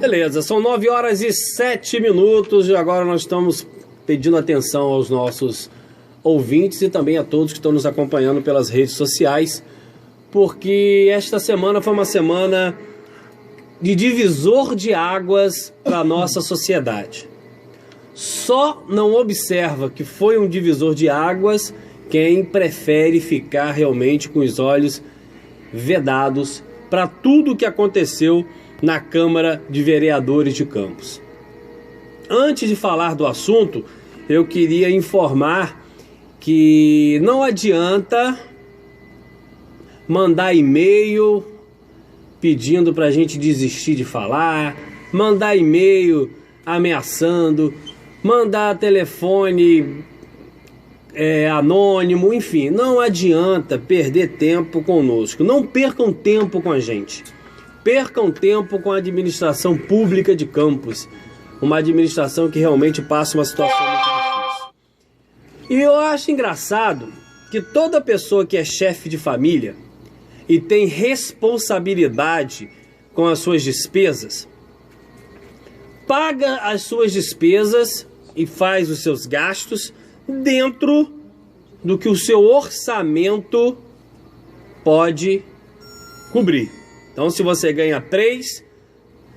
Beleza, são 9h07 e agora nós estamos pedindo atenção aos nossos ouvintes e também a todos que estão nos acompanhando pelas redes sociais, porque esta semana foi uma semana de divisor de águas para a nossa sociedade. Só não observa que foi um divisor de águas quem prefere ficar realmente com os olhos vedados para tudo o que aconteceu na Câmara de Vereadores de Campos. Antes de falar do assunto, eu queria informar que não adianta mandar e-mail pedindo para a gente desistir de falar, mandar e-mail ameaçando, mandar telefone anônimo, enfim, não adianta perder tempo conosco. Não percam tempo com a gente. Percam tempo com a administração pública de Campos, uma administração que realmente passa uma situação muito difícil. E eu acho engraçado que toda pessoa que é chefe de família e tem responsabilidade com as suas despesas, paga as suas despesas e faz os seus gastos dentro do que o seu orçamento pode cobrir. Então, se você ganha 3,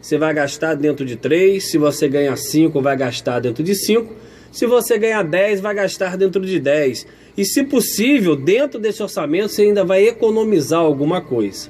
você vai gastar dentro de 3. Se você ganha 5, vai gastar dentro de 5. Se você ganha 10, vai gastar dentro de 10. E, se possível, dentro desse orçamento, você ainda vai economizar alguma coisa.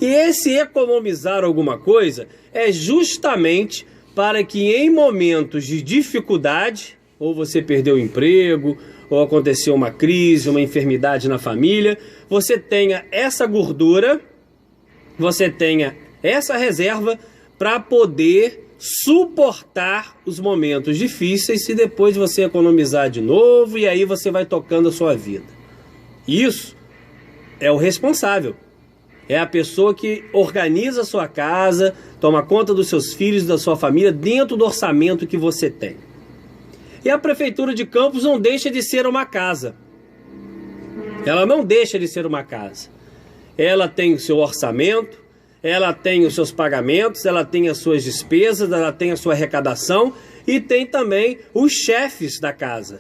E esse economizar alguma coisa é justamente para que em momentos de dificuldade, ou você perdeu o emprego, ou aconteceu uma crise, uma enfermidade na família, você tenha essa gordura, você tenha essa reserva para poder suportar os momentos difíceis e depois você economizar de novo e aí você vai tocando a sua vida. Isso é o responsável. É a pessoa que organiza a sua casa, toma conta dos seus filhos e da sua família dentro do orçamento que você tem. E a Prefeitura de Campos não deixa de ser uma casa. Ela não deixa de ser uma casa. Ela tem o seu orçamento, ela tem os seus pagamentos, ela tem as suas despesas, ela tem a sua arrecadação e tem também os chefes da casa.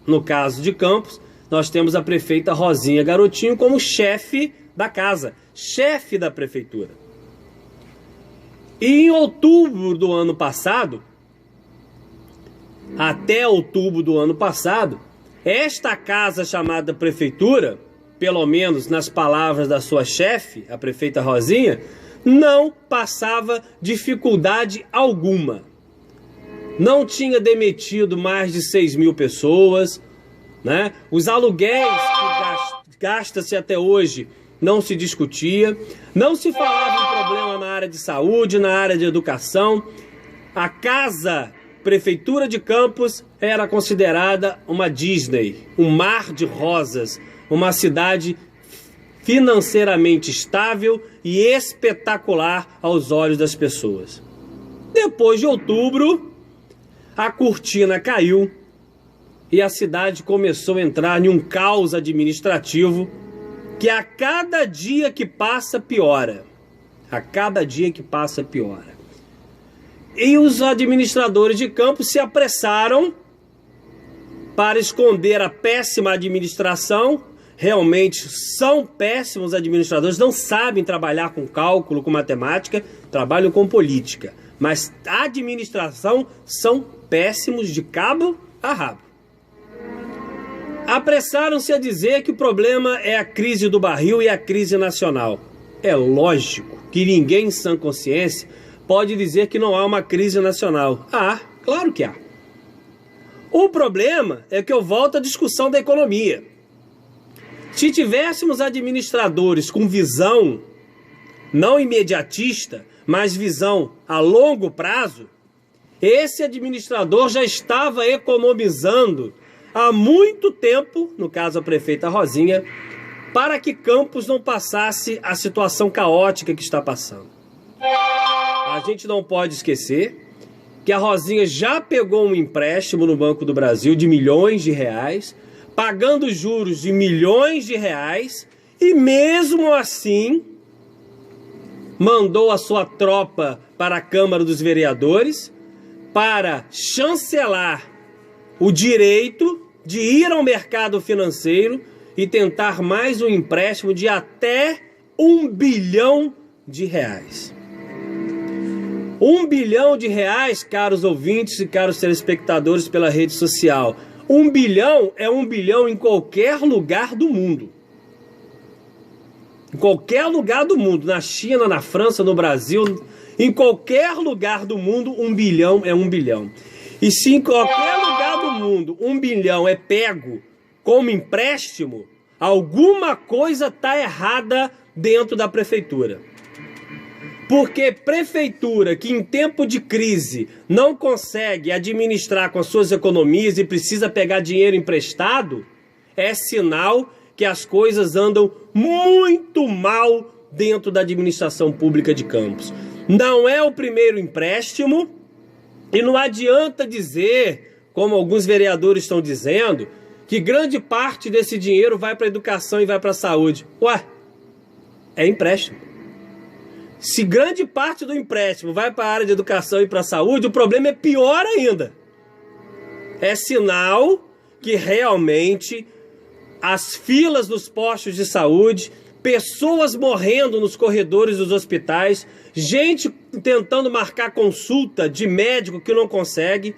No caso de Campos, nós temos a prefeita Rosinha Garotinho como chefe da casa, chefe da prefeitura. E em outubro do ano passado, até outubro do ano passado, esta casa chamada prefeitura, pelo menos nas palavras da sua chefe, a prefeita Rosinha, não passava dificuldade alguma. Não tinha demitido mais de 6.000 pessoas, né? Os aluguéis que gasta-se até hoje não se discutia, não se falava em problema na área de saúde, na área de educação. A casa Prefeitura de Campos era considerada uma Disney, um mar de rosas, uma cidade financeiramente estável e espetacular aos olhos das pessoas. Depois de outubro, a cortina caiu e a cidade começou a entrar em um caos administrativo que a cada dia que passa piora. A cada dia que passa piora. E os administradores de Campos se apressaram para esconder a péssima administração. Realmente são péssimos administradores, não sabem trabalhar com cálculo, com matemática, trabalham com política. Mas a administração são péssimos de cabo a rabo. Apressaram-se a dizer que o problema é a crise do barril e a crise nacional. É lógico que ninguém em sã consciência pode dizer que não há uma crise nacional. Ah, claro que há. O problema é que eu volto à discussão da economia. Se tivéssemos administradores com visão não imediatista, mas visão a longo prazo, esse administrador já estava economizando há muito tempo, no caso a prefeita Rosinha, para que Campos não passasse a situação caótica que está passando. A gente não pode esquecer que a Rosinha já pegou um empréstimo no Banco do Brasil de milhões de reais, pagando juros de milhões de reais, e mesmo assim mandou a sua tropa para a Câmara dos Vereadores para chancelar o direito de ir ao mercado financeiro e tentar mais um empréstimo de até R$1 bilhão. R$1 bilhão, caros ouvintes e caros telespectadores pela rede social. 1 bilhão é 1 bilhão em qualquer lugar do mundo. Em qualquer lugar do mundo, na China, na França, no Brasil, em qualquer lugar do mundo, 1 bilhão é 1 bilhão. E se em qualquer lugar do mundo 1 bilhão é pego como empréstimo, alguma coisa está errada dentro da prefeitura. Porque prefeitura que em tempo de crise não consegue administrar com as suas economias e precisa pegar dinheiro emprestado, é sinal que as coisas andam muito mal dentro da administração pública de Campos. Não é o primeiro empréstimo e não adianta dizer, como alguns vereadores estão dizendo, que grande parte desse dinheiro vai para a educação e vai para a saúde. Ué, é empréstimo. Se grande parte do empréstimo vai para a área de educação e para a saúde, o problema é pior ainda. É sinal que realmente as filas dos postos de saúde, pessoas morrendo nos corredores dos hospitais, gente tentando marcar consulta de médico que não consegue,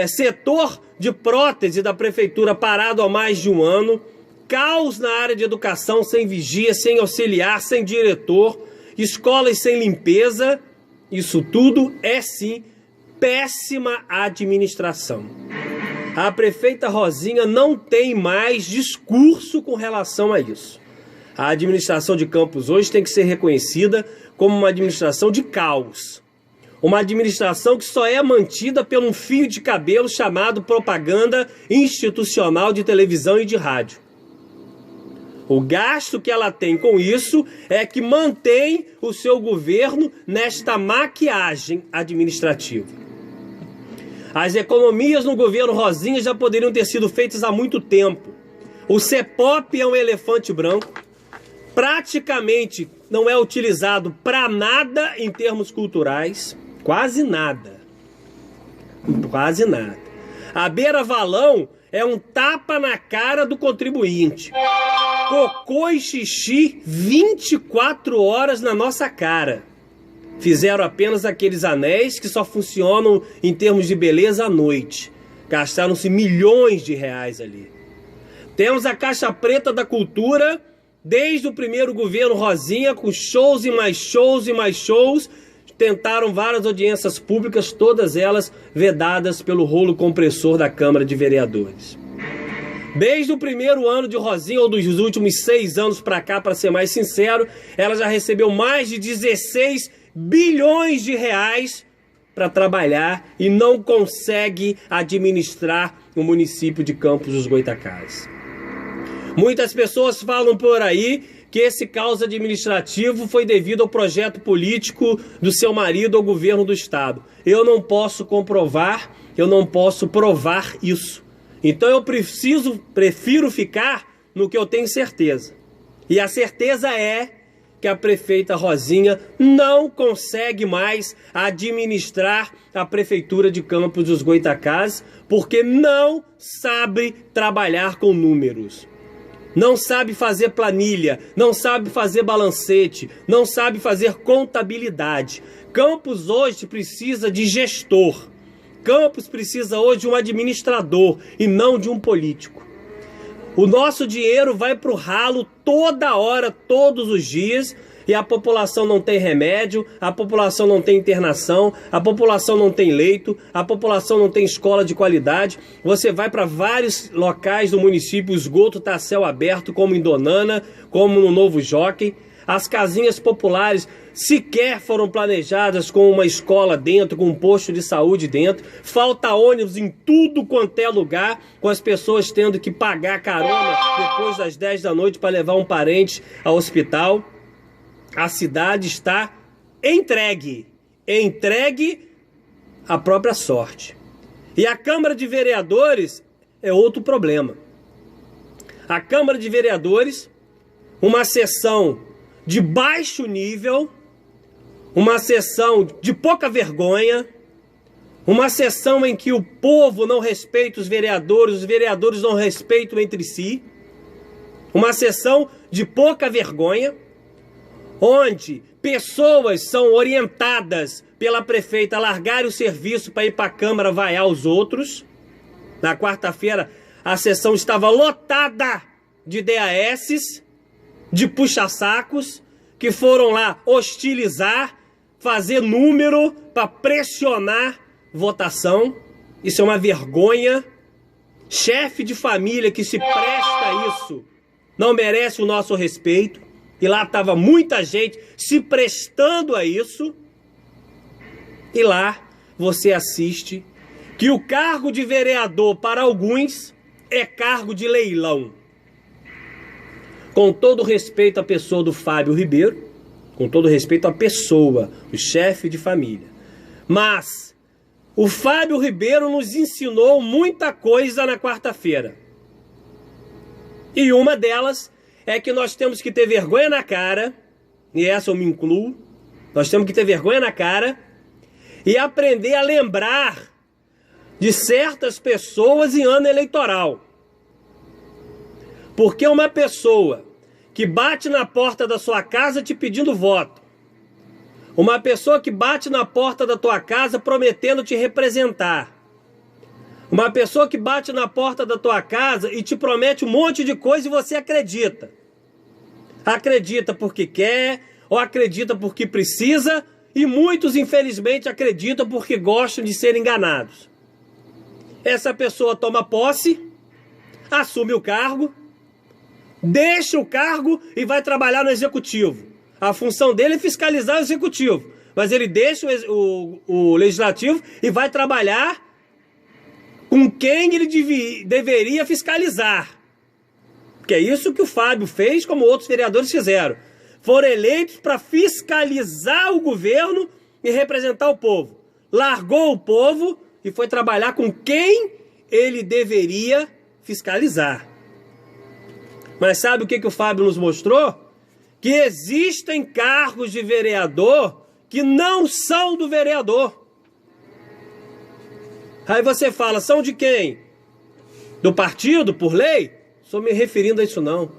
setor de prótese da prefeitura parado há mais de um ano, caos na área de educação sem vigia, sem auxiliar, sem diretor, escolas sem limpeza. Isso tudo é sim péssima administração. A prefeita Rosinha não tem mais discurso com relação a isso. A administração de Campos hoje tem que ser reconhecida como uma administração de caos. Uma administração que só é mantida por um fio de cabelo chamado propaganda institucional de televisão e de rádio. O gasto que ela tem com isso é que mantém o seu governo nesta maquiagem administrativa. As economias no governo Rosinha já poderiam ter sido feitas há muito tempo. O CEPOP é um elefante branco, praticamente não é utilizado para nada em termos culturais, quase nada. Quase nada. A beira-valão é um tapa na cara do contribuinte. Cocô e xixi 24 horas na nossa cara. Fizeram apenas aqueles anéis que só funcionam em termos de beleza à noite. Gastaram-se milhões de reais ali. Temos a caixa preta da cultura, desde o primeiro governo Rosinha, com shows e mais shows e mais shows. Tentaram várias audiências públicas, todas elas vedadas pelo rolo compressor da Câmara de Vereadores. Desde o primeiro ano de Rosinha, ou dos últimos 6 anos para cá, para ser mais sincero, ela já recebeu mais de 16 bilhões de reais para trabalhar e não consegue administrar o município de Campos dos Goytacazes. Muitas pessoas falam por aí que esse caos administrativo foi devido ao projeto político do seu marido ao governo do estado. Eu não posso comprovar, eu não posso provar isso. Então eu prefiro ficar no que eu tenho certeza. E a certeza é que a prefeita Rosinha não consegue mais administrar a prefeitura de Campos dos Goytacazes porque não sabe trabalhar com números. Não sabe fazer planilha, não sabe fazer balancete, não sabe fazer contabilidade. Campos hoje precisa de gestor. Campos precisa hoje de um administrador e não de um político. O nosso dinheiro vai para o ralo toda hora, todos os dias, e a população não tem remédio, a população não tem internação, a população não tem leito, a população não tem escola de qualidade. Você vai para vários locais do município, o esgoto está a céu aberto, como em Donana, como no Novo Jockey. As casinhas populares sequer foram planejadas com uma escola dentro, com um posto de saúde dentro. Falta ônibus em tudo quanto é lugar, com as pessoas tendo que pagar carona depois das 10 da noite para levar um parente ao hospital. A cidade está entregue à própria sorte. E a Câmara de Vereadores é outro problema. A Câmara de Vereadores, uma sessão de baixo nível, uma sessão de pouca vergonha, uma sessão em que o povo não respeita os vereadores não respeitam entre si, uma sessão de pouca vergonha, onde pessoas são orientadas pela prefeita a largar o serviço para ir para a Câmara vaiar os outros. Na quarta-feira, a sessão estava lotada de DASs, de puxa-sacos, que foram lá hostilizar, fazer número para pressionar votação. Isso é uma vergonha. Chefe de família que se presta a isso não merece o nosso respeito. E lá estava muita gente se prestando a isso. E lá você assiste que o cargo de vereador para alguns é cargo de leilão. Com todo respeito à pessoa do Fábio Ribeiro, com todo respeito à pessoa, o chefe de família. Mas o Fábio Ribeiro nos ensinou muita coisa na quarta-feira. E uma delas é que nós temos que ter vergonha na cara, e essa eu me incluo, nós temos que ter vergonha na cara e aprender a lembrar de certas pessoas em ano eleitoral. Porque uma pessoa que bate na porta da sua casa te pedindo voto, uma pessoa que bate na porta da tua casa prometendo te representar, uma pessoa que bate na porta da tua casa e te promete um monte de coisa e você acredita. Acredita porque quer, ou acredita porque precisa, e muitos, infelizmente, acreditam porque gostam de ser enganados. Essa pessoa toma posse, assume o cargo, deixa o cargo e vai trabalhar no executivo. A função dele é fiscalizar o executivo, mas ele deixa o legislativo e vai trabalhar com quem ele deveria fiscalizar. Que é isso que o Fábio fez, como outros vereadores fizeram. Foram eleitos para fiscalizar o governo e representar o povo. Largou o povo e foi trabalhar com quem ele deveria fiscalizar. Mas sabe o que o Fábio nos mostrou? Que existem cargos de vereador que não são do vereador. Aí você fala, são de quem? Do partido, por lei? Estou me referindo a isso não.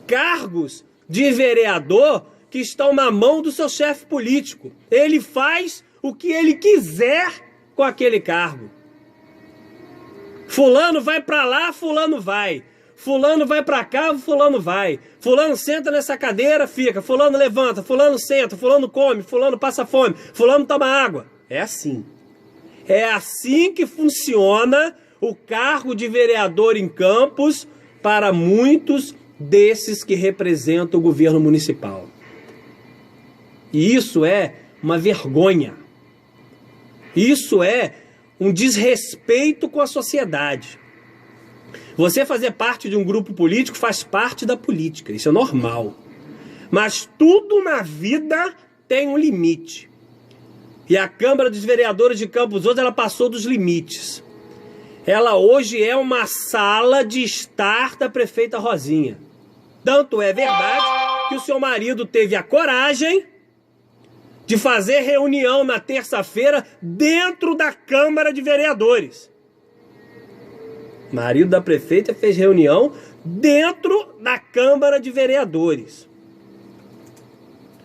Cargos de vereador que estão na mão do seu chefe político. Ele faz o que ele quiser com aquele cargo. Fulano vai para lá, fulano vai. Fulano vai para cá, fulano vai. Fulano senta nessa cadeira, fica. Fulano levanta, fulano senta, fulano come, fulano passa fome, fulano toma água. É assim. É assim que funciona o cargo de vereador em Campos para muitos desses que representam o governo municipal. E isso é uma vergonha. Isso é um desrespeito com a sociedade. Você fazer parte de um grupo político faz parte da política, isso é normal. Mas tudo na vida tem um limite. E a Câmara dos Vereadores de Campos hoje, ela passou dos limites. Ela hoje é uma sala de estar da prefeita Rosinha. Tanto é verdade que o seu marido teve a coragem de fazer reunião na terça-feira dentro da Câmara de Vereadores. O marido da prefeita fez reunião dentro da Câmara de Vereadores.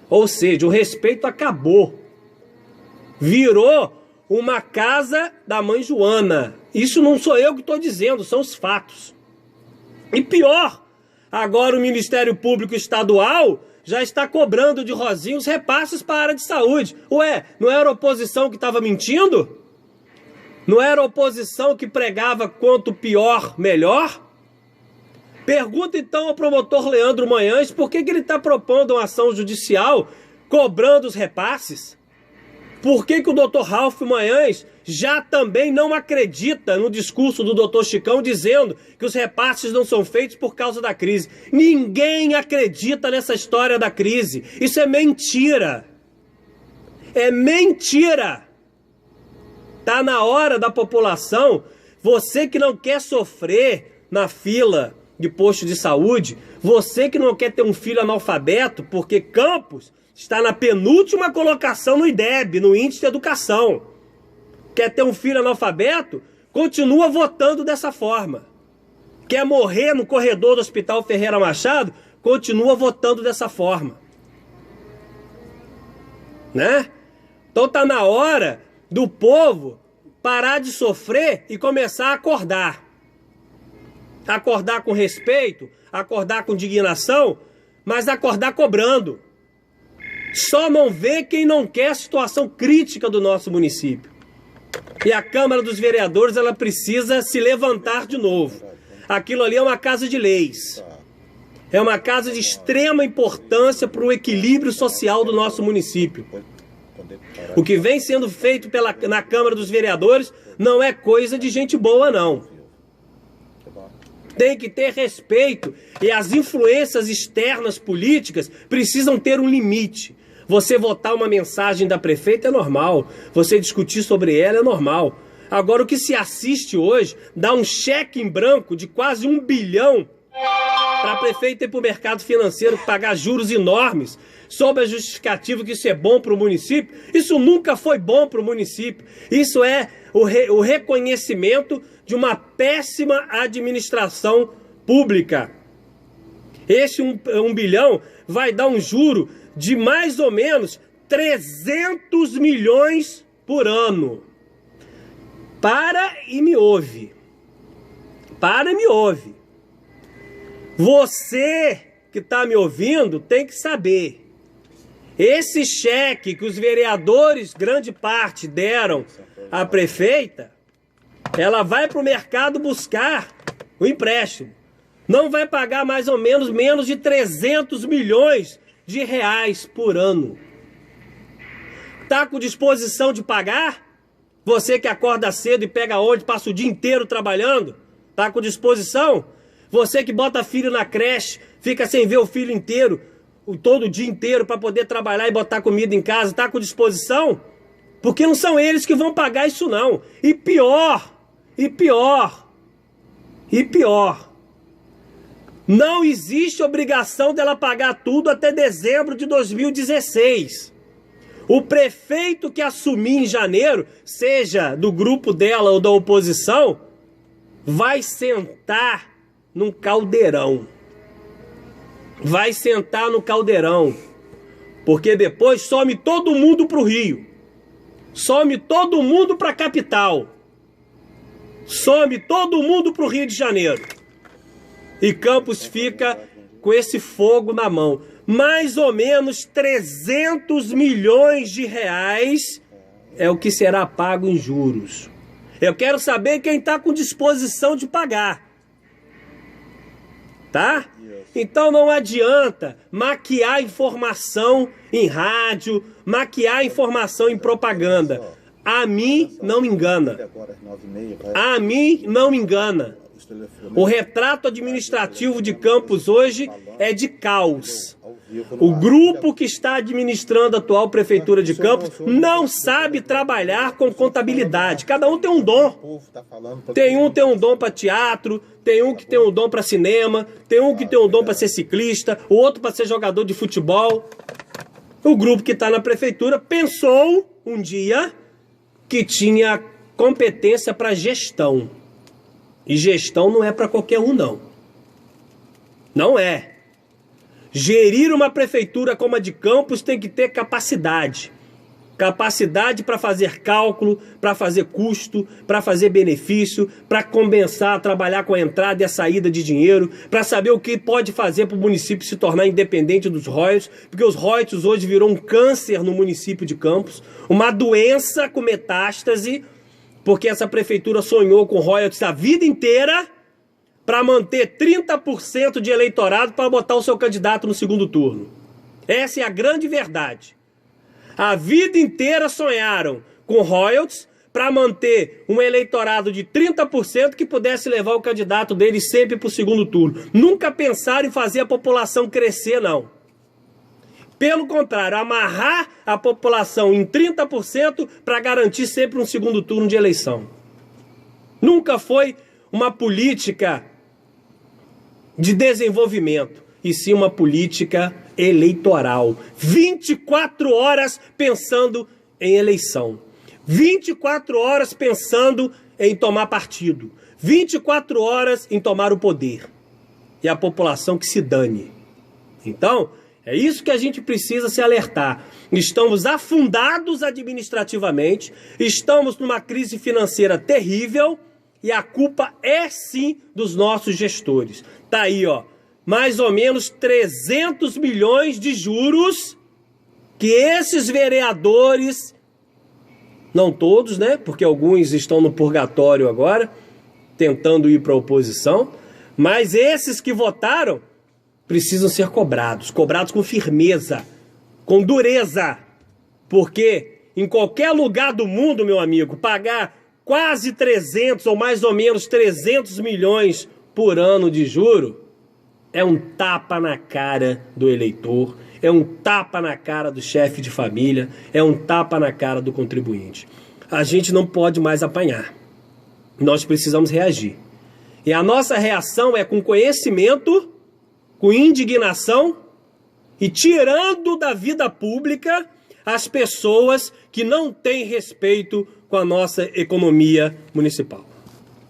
Ou seja, o respeito acabou. Virou uma casa da mãe Joana. Isso não sou eu que estou dizendo, são os fatos. E pior, agora o Ministério Público Estadual já está cobrando de Rosinha os repasses para a área de saúde. Ué, não era a oposição que estava mentindo? Não era a oposição que pregava quanto pior, melhor? Pergunta então ao promotor Leandro Manhães por que ele está propondo uma ação judicial cobrando os repasses. Por que o doutor Ralph Manhães já também não acredita no discurso do doutor Chicão dizendo que os repasses não são feitos por causa da crise? Ninguém acredita nessa história da crise. Isso é mentira. É mentira. Tá na hora da população, você que não quer sofrer na fila de posto de saúde, você que não quer ter um filho analfabeto, porque Campos está na penúltima colocação no IDEB, no Índice de Educação. Quer ter um filho analfabeto? Continua votando dessa forma. Quer morrer no corredor do Hospital Ferreira Machado? Continua votando dessa forma. Né? Então tá na hora do povo parar de sofrer e começar a acordar. Acordar com respeito, acordar com indignação, mas acordar cobrando. Só não vê quem não quer a situação crítica do nosso município. E a Câmara dos Vereadores, ela precisa se levantar de novo. Aquilo ali é uma casa de leis. É uma casa de extrema importância para o equilíbrio social do nosso município. O que vem sendo feito na Câmara dos Vereadores não é coisa de gente boa, não. Tem que ter respeito e as influências externas políticas precisam ter um limite. Você votar uma mensagem da prefeita é normal, você discutir sobre ela é normal. Agora o que se assiste hoje dá um cheque em branco de quase 1 bilhão para a prefeita ir para o mercado financeiro pagar juros enormes sob a justificativa que isso é bom para o município. Isso nunca foi bom para o município. Isso é o reconhecimento de uma péssima administração pública. Esse 1 bilhão vai dar um juro de mais ou menos 300 milhões por ano. Para e me ouve. Para e me ouve. Você que está me ouvindo tem que saber. Esse cheque que os vereadores, grande parte, deram à prefeita, ela vai para o mercado buscar o empréstimo. Não vai pagar mais ou menos de 300 milhões de reais por ano. Tá com disposição de pagar? Você que acorda cedo e pega ônibus, passa o dia inteiro trabalhando, tá com disposição? Você que bota filho na creche, fica sem ver o filho inteiro, todo o dia inteiro para poder trabalhar e botar comida em casa, tá com disposição? Porque não são eles que vão pagar isso não. E pior, não existe obrigação dela pagar tudo até dezembro de 2016. O prefeito que assumir em janeiro, seja do grupo dela ou da oposição, vai sentar num caldeirão. Vai sentar no caldeirão. Porque depois some todo mundo pro Rio. Some todo mundo pra capital. Some todo mundo pro Rio de Janeiro. E Campos fica com esse fogo na mão. Mais ou menos 300 milhões de reais é o que será pago em juros. Eu quero saber quem está com disposição de pagar. Tá? Então não adianta maquiar informação em rádio, maquiar informação em propaganda. A mim não me engana. A mim não me engana. O retrato administrativo de Campos hoje é de caos. O grupo que está administrando a atual prefeitura de Campos não sabe trabalhar com contabilidade. Cada um tem um dom. Tem um que tem um dom para teatro, tem um que tem um dom para cinema, tem um que tem um dom para ser ciclista, o outro para ser jogador de futebol. O grupo que está na prefeitura pensou um dia que tinha competência para gestão. E gestão não é para qualquer um, não. Não é. Gerir uma prefeitura como a de Campos tem que ter capacidade. Capacidade para fazer cálculo, para fazer custo, para fazer benefício, para compensar, trabalhar com a entrada e a saída de dinheiro, para saber o que pode fazer para o município se tornar independente dos royalties, porque os royalties hoje virou um câncer no município de Campos, uma doença com metástase, porque essa prefeitura sonhou com royalties a vida inteira para manter 30% de eleitorado para botar o seu candidato no segundo turno. Essa é a grande verdade. A vida inteira sonharam com royalties para manter um eleitorado de 30% que pudesse levar o candidato deles sempre para o segundo turno. Nunca pensaram em fazer a população crescer, não. Pelo contrário, amarrar a população em 30% para garantir sempre um segundo turno de eleição. Nunca foi uma política de desenvolvimento, e sim uma política eleitoral. 24 horas pensando em eleição. 24 horas pensando em tomar partido. 24 horas em tomar o poder. E a população que se dane. Então, é isso que a gente precisa se alertar. Estamos afundados administrativamente, estamos numa crise financeira terrível e a culpa é sim dos nossos gestores. Tá aí, ó, mais ou menos 300 milhões de juros que esses vereadores, não todos, né, porque alguns estão no purgatório agora, tentando ir para a oposição, mas esses que votaram precisam ser cobrados com firmeza, com dureza, porque em qualquer lugar do mundo, meu amigo, pagar quase 300 ou mais ou menos 300 milhões por ano de juro é um tapa na cara do eleitor, é um tapa na cara do chefe de família, é um tapa na cara do contribuinte. A gente não pode mais apanhar, nós precisamos reagir. E a nossa reação é com conhecimento, com indignação e tirando da vida pública as pessoas que não têm respeito com a nossa economia municipal.